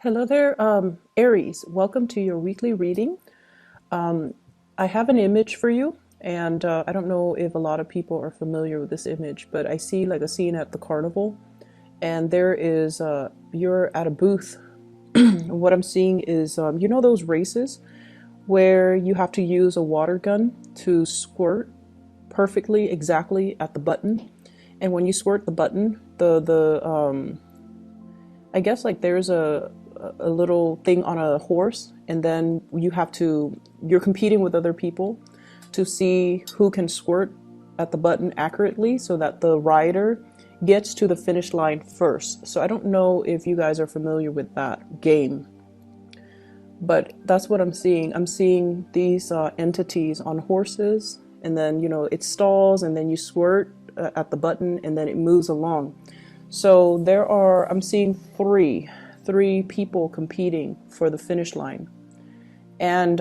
Hello there, Aries. Welcome to your weekly reading. I have an image for you, and I don't know if a lot of people are familiar with this image, but I see like a scene at the carnival, and there is you're at a booth. What I'm seeing is you know those races where you have to use a water gun to squirt perfectly, exactly at the button, and when you squirt the button, the I guess like there's a little thing on a horse, and then you're competing with other people to see who can squirt at the button accurately so that the rider gets to the finish line first. So I don't know if you guys are familiar with that game, but that's what I'm seeing. I'm seeing these entities on horses, and then it stalls, and then you squirt at the button, and then it moves along. So I'm seeing three people competing for the finish line, and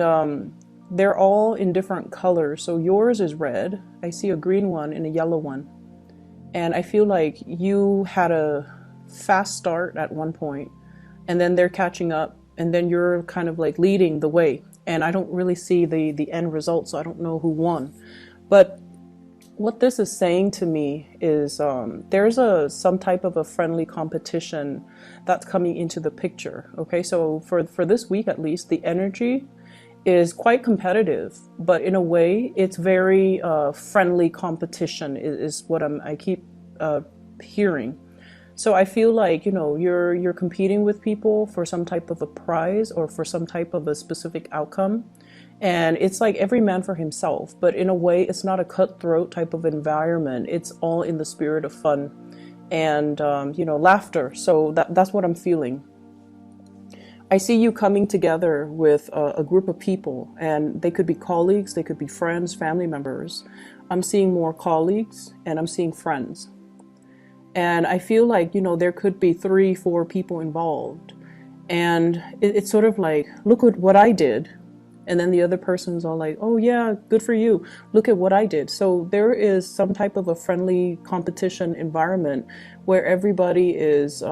they're all in different colors. So yours is red. I see a green one and a yellow one, and I feel like you had a fast start at one point, and then they're catching up, and then you're kind of like leading the way. And I don't really see the end result, so I don't know who won. But what this is saying to me is there's some type of a friendly competition that's coming into the picture. Okay, so for this week at least, the energy is quite competitive, but in a way it's very friendly competition is what I keep hearing. So I feel like you're competing with people for some type of a prize or for some type of a specific outcome. And it's like every man for himself, but in a way it's not a cutthroat type of environment. It's all in the spirit of fun and laughter. So that's what I'm feeling. I see you coming together with a group of people, and they could be colleagues, they could be friends, family members. I'm seeing more colleagues, and I'm seeing friends. And I feel like there could be 3-4 people involved, and it's sort of like, look at what I did. And then the other person's all like, oh yeah, good for you. Look at what I did. So there is some type of a friendly competition environment where everybody is,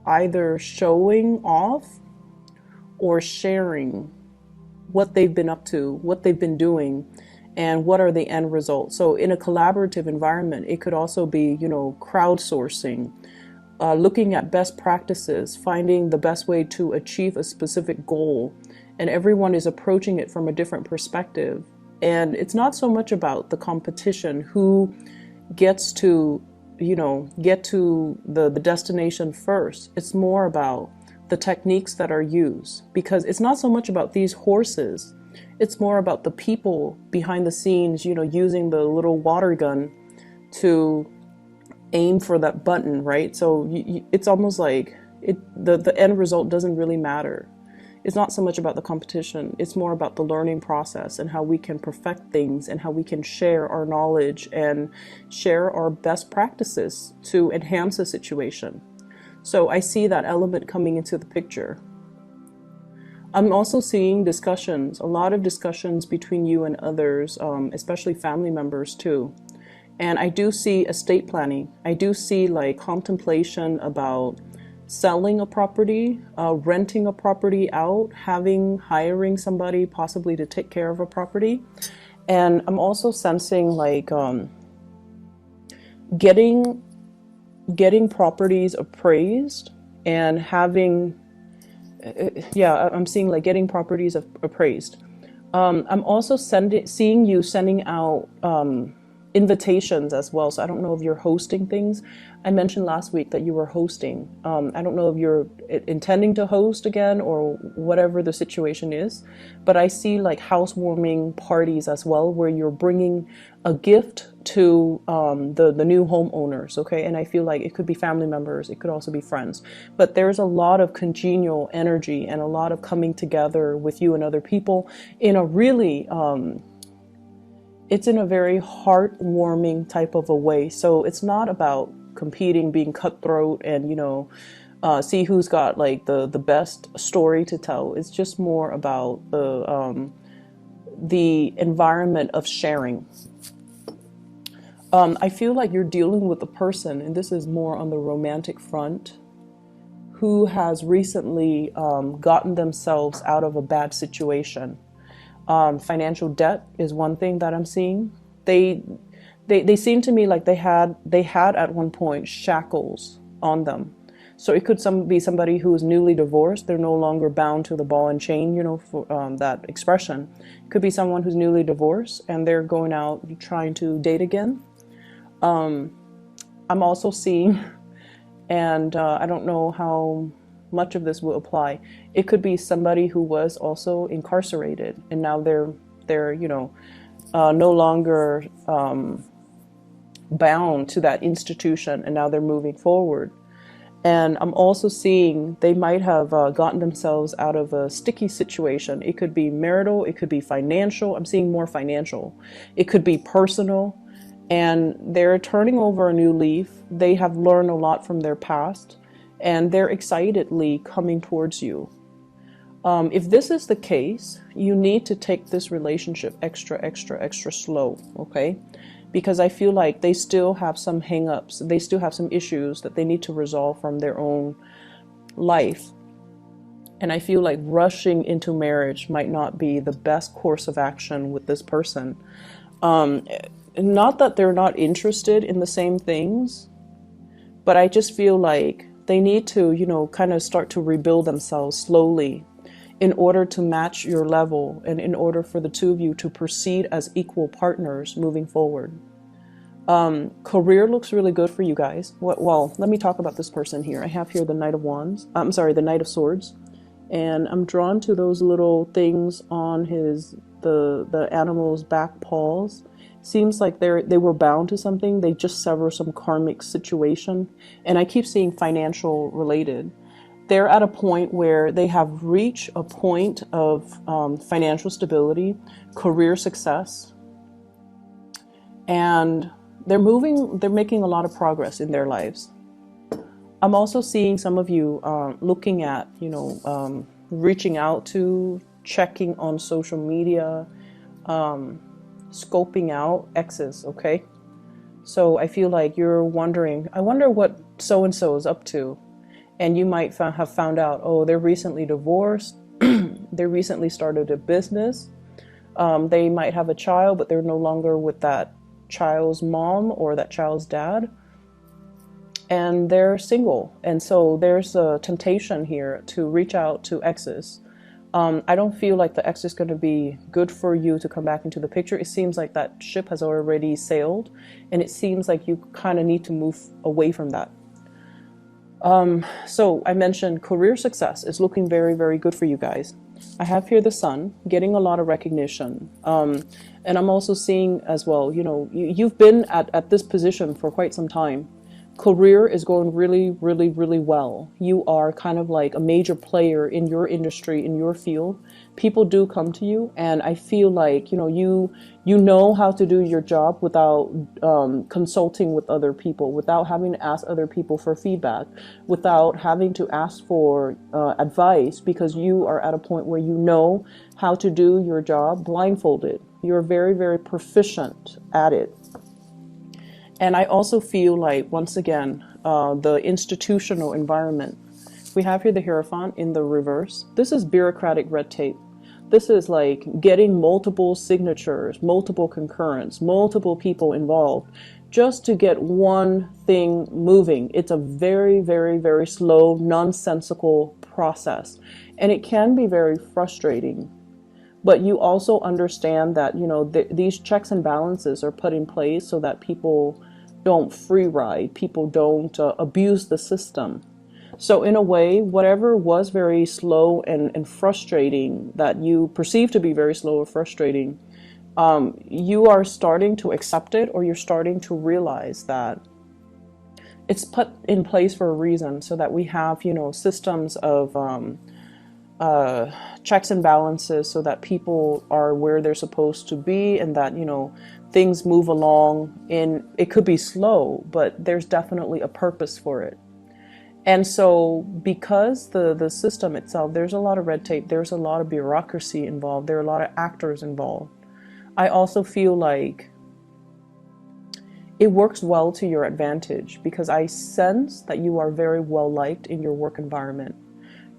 either showing off or sharing what they've been up to, what they've been doing, and what are the end results. So in a collaborative environment, it could also be, crowdsourcing, looking at best practices, finding the best way to achieve a specific goal. And everyone is approaching it from a different perspective. And it's not so much about the competition, who gets to, get to the destination first. It's more about the techniques that are used, because it's not so much about these horses. It's more about the people behind the scenes, using the little water gun to aim for that button, right? So it's almost like the end result doesn't really matter. It's not so much about the competition. It's more about the learning process and how we can perfect things and how we can share our knowledge and share our best practices to enhance the situation. So I see that element coming into the picture. I'm also seeing discussions, a lot of discussions between you and others, especially family members too. And I do see estate planning. I do see like contemplation about selling a property, renting a property out, hiring somebody possibly to take care of a property. And I'm also sensing like getting properties appraised and I'm seeing like getting properties appraised. I'm also seeing you sending out invitations as well. So I don't know if you're hosting things. I mentioned last week that you were hosting. I don't know if you're intending to host again or whatever the situation is, but I see like housewarming parties as well, where you're bringing a gift to the new homeowners, okay? And I feel like it could be family members, it could also be friends, but there's a lot of congenial energy and a lot of coming together with you and other people in a really it's in a very heartwarming type of a way. So it's not about competing, being cutthroat, and see who's got like the best story to tell. It's just more about the environment of sharing. I feel like you're dealing with a person, and this is more on the romantic front, who has recently gotten themselves out of a bad situation. Financial debt is one thing that I'm seeing. They seem to me like they had at one point shackles on them. So it could be somebody who is newly divorced. They're no longer bound to the ball and chain, for that expression. It could be someone who's newly divorced and they're going out trying to date again. I'm also seeing, and I don't know how much of this will apply. It could be somebody who was also incarcerated and now they're no longer bound to that institution, and now they're moving forward. And I'm also seeing they might have gotten themselves out of a sticky situation. It could be marital, it could be financial. I'm seeing more financial. It could be personal. And they're turning over a new leaf. They have learned a lot from their past, and they're excitedly coming towards you. If this is the case, you need to take this relationship extra slow, okay? Because I feel like they still have some hang-ups. They still have some issues that they need to resolve from their own life. And I feel like rushing into marriage might not be the best course of action with this person. Not that they're not interested in the same things, but I just feel like they need to, kind of start to rebuild themselves slowly in order to match your level and in order for the two of you to proceed as equal partners moving forward. Career looks really good for you guys. Well, let me talk about this person here. I have here the Knight of Wands. I'm sorry, the Knight of Swords. And I'm drawn to those little things on the animal's back paws. Seems like they were bound to something. They just sever some karmic situation. And I keep seeing financial related. They're at a point where they have reached a point of financial stability, career success, and they're making a lot of progress in their lives. I'm also seeing some of you looking at, reaching out to, checking on social media, scoping out exes, okay? So I feel like you're wondering, I wonder what so-and-so is up to. And you might have found out, oh, they're recently divorced. They recently started a business. They might have a child, but they're no longer with that child's mom or that child's dad. And they're single. And so there's a temptation here to reach out to exes. I don't feel like the ex is going to be good for you to come back into the picture. It seems like that ship has already sailed, and it seems like you kind of need to move away from that. So I mentioned career success is looking very, very good for you guys. I have here the Sun getting a lot of recognition. And I'm also seeing as well, you've been at this position for quite some time. Career is going really, really, really well. You are kind of like a major player in your industry, in your field. People do come to you, and I feel like, you know how to do your job without consulting with other people, without having to ask other people for feedback, without having to ask for advice, because you are at a point where you know how to do your job blindfolded. You're very, very proficient at it. And I also feel like, once again, the institutional environment. We have here the Hierophant in the reverse. This is bureaucratic red tape. This is like getting multiple signatures, multiple concurrence, multiple people involved just to get one thing moving. It's a very, very, very slow, nonsensical process. And it can be very frustrating. But you also understand that, these checks and balances are put in place so that people don't free ride, people don't abuse the system. So in a way, whatever was very slow and frustrating, that you perceive to be very slow or frustrating, you are starting to accept it, or you're starting to realize that it's put in place for a reason, so that we have, systems of checks and balances, so that people are where they're supposed to be, and that, things move along. It could be slow, but there's definitely a purpose for it. And so because the system itself, there's a lot of red tape, there's a lot of bureaucracy involved, there are a lot of actors involved. I also feel like it works well to your advantage because I sense that you are very well liked in your work environment.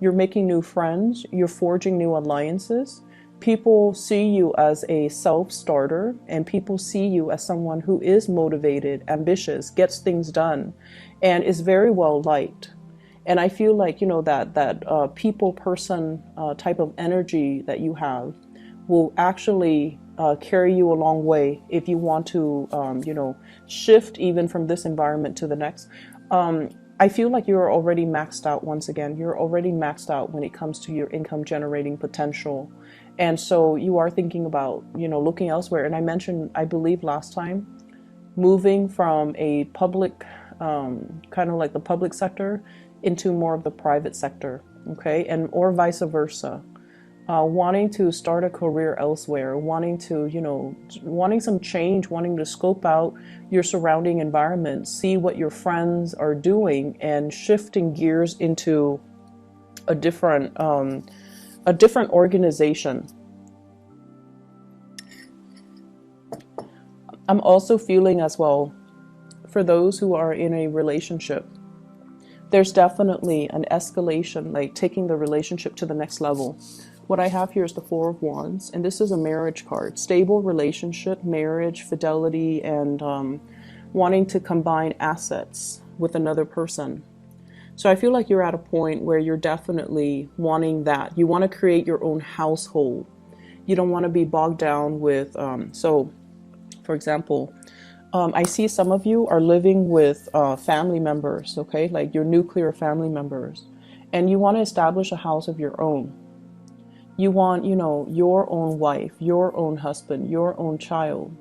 You're making new friends, you're forging new alliances. People see you as a self-starter, and people see you as someone who is motivated, ambitious, gets things done, and is very well liked. And I feel like, that people person type of energy that you have will actually carry you a long way if you want to, shift even from this environment to the next. I feel like you're already maxed out once again. You're already maxed out when it comes to your income generating potential. And so you are thinking about, looking elsewhere. And I mentioned, I believe last time, moving from a public, kind of like the public sector into more of the private sector, okay? And or vice versa. Wanting to start a career elsewhere, wanting some change, wanting to scope out your surrounding environment, see what your friends are doing, and shifting gears into a different organization. I'm also feeling as well, for those who are in a relationship, there's definitely an escalation, like taking the relationship to the next level. What I have here is the Four of Wands, and this is a marriage card. Stable relationship, marriage, fidelity, and wanting to combine assets with another person. So I feel like you're at a point where you're definitely wanting that. You want to create your own household. You don't want to be bogged down with, for example, I see some of you are living with family members, okay? Like your nuclear family members. And you want to establish a house of your own. You want, your own wife, your own husband, your own child.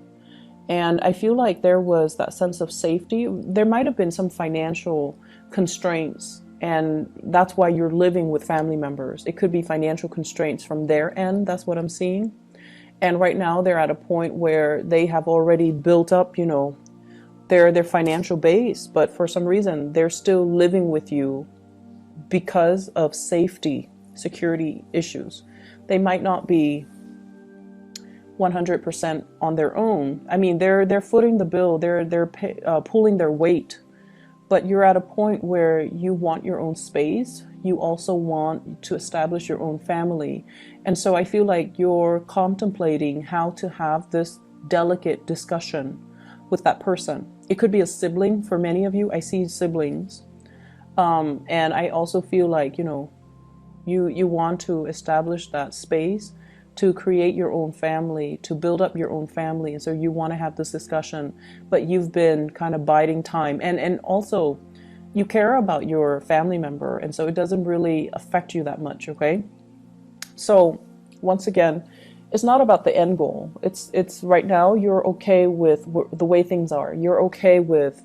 And I feel like there was that sense of safety. There might have been some financial constraints, and that's why you're living with family members. It could be financial constraints from their end. That's what I'm seeing. And right now they're at a point where they have already built up, their financial base, but for some reason they're still living with you because of security issues. They might not be 100% on their own. I mean, they're footing the bill, they're pulling their weight, but you're at a point where you want your own space. You also want to establish your own family. And so I feel like you're contemplating how to have this delicate discussion with that person. It could be a sibling for many of you. I see siblings. And I also feel like, you want to establish that space to create your own family, to build up your own family. And so you want to have this discussion, but you've been kind of biding time. And also you care about your family member. And so it doesn't really affect you that much. Okay. So once again, it's not about the end goal. It's right now you're okay with the way things are. You're okay with,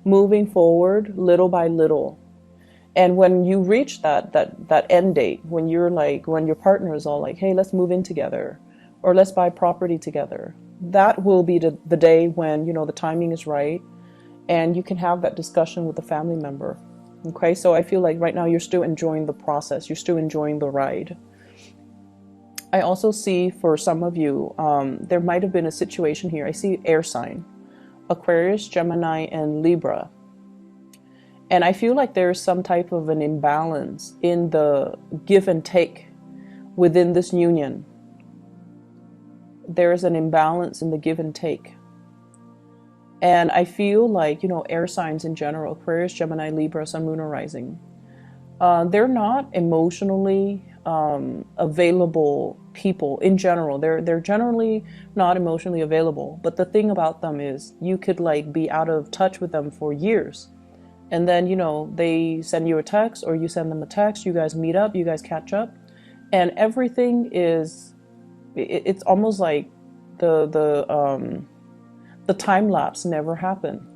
moving forward little by little. And when you reach that end date, when your partner is all like, hey, let's move in together, or let's buy property together, that will be the day when, the timing is right, and you can have that discussion with a family member. Okay, so I feel like right now you're still enjoying the process. You're still enjoying the ride. I also see for some of you, there might have been a situation here. I see air sign, Aquarius, Gemini, and Libra. And I feel like there's some type of an imbalance in the give and take within this union. There is an imbalance in the give and take. And I feel like, air signs in general, Aquarius, Gemini, Libra, Sun, Moon, or Rising, they're not emotionally available people in general. They're generally not emotionally available. But the thing about them is you could be out of touch with them for years. And then, they send you a text or you send them a text, you guys meet up, you guys catch up, and everything it's almost like the time lapse never happened.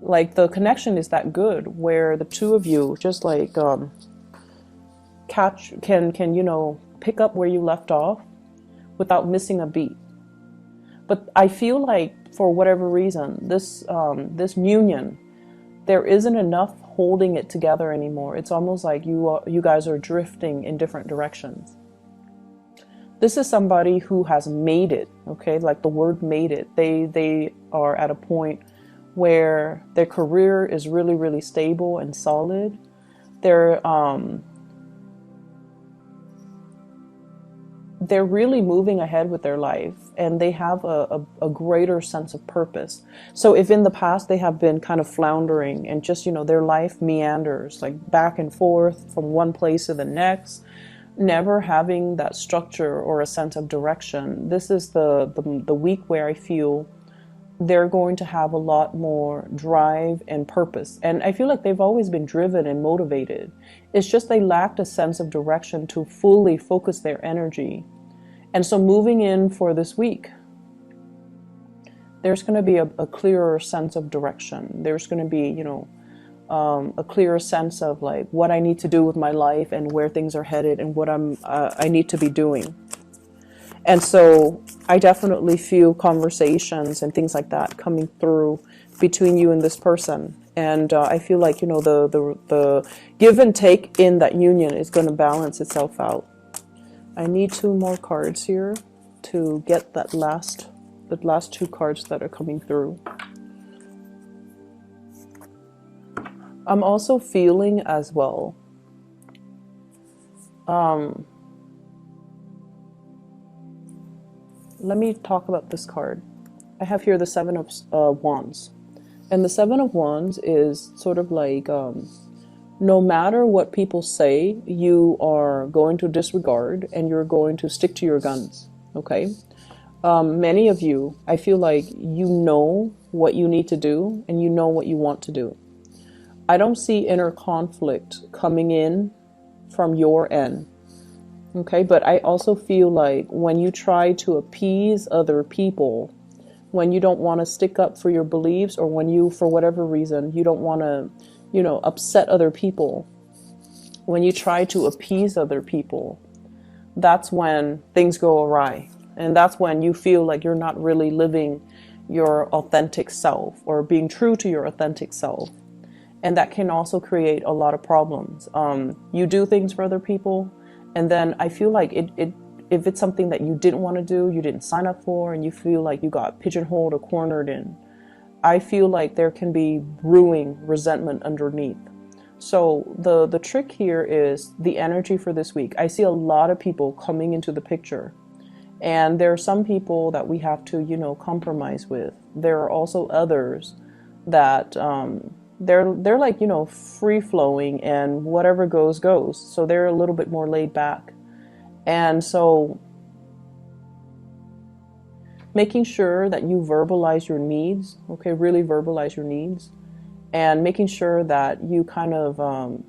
Like the connection is that good where the two of you just can pick up where you left off without missing a beat. But I feel like for whatever reason, this union, there isn't enough holding it together anymore. It's almost like you guys are drifting in different directions. This is somebody who has made it, okay? Like the word made it. They are at a point where their career is really, really stable and solid. They're really moving ahead with their life, and they have a greater sense of purpose. So if in the past they have been kind of floundering and just, their life meanders like back and forth from one place to the next, never having that structure or a sense of direction, this is the week where I feel they're going to have a lot more drive and purpose. And I feel like they've always been driven and motivated. It's just they lacked a sense of direction to fully focus their energy. And so moving in for this week, there's going to be a clearer sense of direction. There's going to be, a clearer sense of like what I need to do with my life and where things are headed and what I need to be doing. And so I definitely feel conversations and things like that coming through between you and this person. And I feel like, the give and take in that union is going to balance itself out. I need 2 more cards here to get the last 2 cards that are coming through. I'm also feeling as well. Let me talk about this card. I have here the 7 of Wands. And the 7 of Wands is sort of like, no matter what people say, you are going to disregard and you're going to stick to your guns, okay? Many of you, I feel like you know what you need to do and you know what you want to do. I don't see inner conflict coming in from your end. Okay, but I also feel like when you try to appease other people, when you don't want to stick up for your beliefs, or when you, for whatever reason, you don't want to, upset other people, when you try to appease other people, that's when things go awry. And that's when you feel like you're not really living your authentic self or being true to your authentic self. And that can also create a lot of problems. You do things for other people, and then I feel like if it's something that you didn't want to do, you didn't sign up for, and you feel like you got pigeonholed or cornered in, I feel like there can be brewing resentment underneath. So the trick here is the energy for this week. I see a lot of people coming into the picture, and there are some people that we have to, compromise with. There are also others that they're like, free flowing, and whatever goes goes. So they're a little bit more laid back. And so making sure that you verbalize your needs, okay, really verbalize your needs, and making sure that you kind of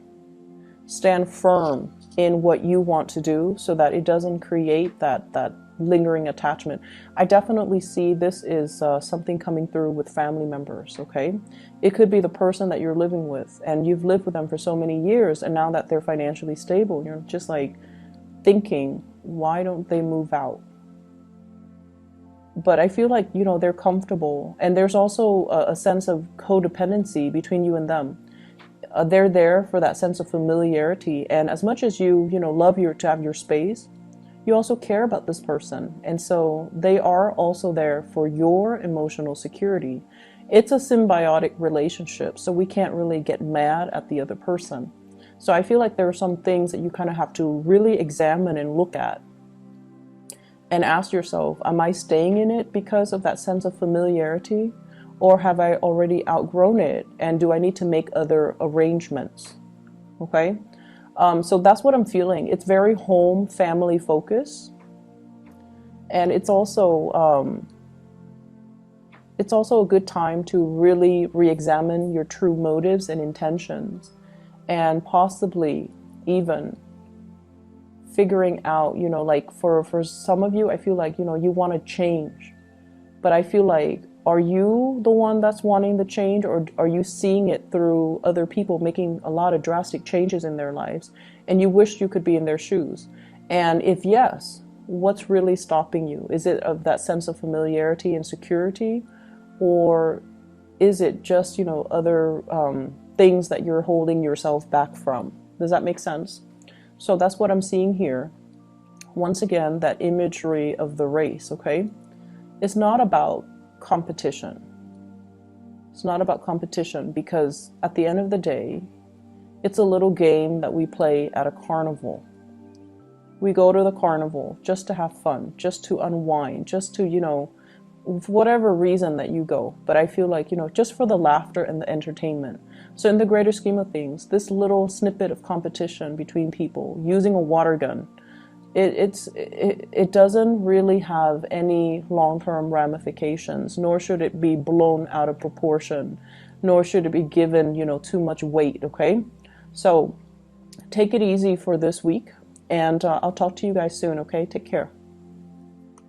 stand firm in what you want to do so that it doesn't create that lingering attachment. I definitely see this is something coming through with family members, okay? It could be the person that you're living with, and you've lived with them for so many years, and now that they're financially stable, you're just like thinking, why don't they move out? But I feel like, they're comfortable, and there's also a sense of codependency between you and them. They're there for that sense of familiarity, and as much as you love to have your space, you also care about this person, and so they are also there for your emotional security. It's a symbiotic relationship, so we can't really get mad at the other person. So I feel like there are some things that you kind of have to really examine and look at and ask yourself, am I staying in it because of that sense of familiarity, or have I already outgrown it, and do I need to make other arrangements? Okay. So that's what I'm feeling. It's very home family focused, and it's also a good time to really re-examine your true motives and intentions, and possibly even figuring out, like for some of you, I feel like, you want to change, but I feel like, are you the one that's wanting the change, or are you seeing it through other people making a lot of drastic changes in their lives, and you wish you could be in their shoes? And if yes, what's really stopping you? Is it of that sense of familiarity and security, or is it just, other things that you're holding yourself back from? Does that make sense? So that's what I'm seeing here. once again, that imagery of the race, okay? It's not about competition. It's not about competition, because at the end of the day, it's a little game that we play at a carnival. We go to the carnival just to have fun, just to unwind, just to, for whatever reason that you go. But I feel like, just for the laughter and the entertainment. So in the greater scheme of things, this little snippet of competition between people using a water gun, it doesn't really have any long-term ramifications, nor should it be blown out of proportion, nor should it be given, too much weight, okay? So take it easy for this week, and I'll talk to you guys soon, okay? Take care.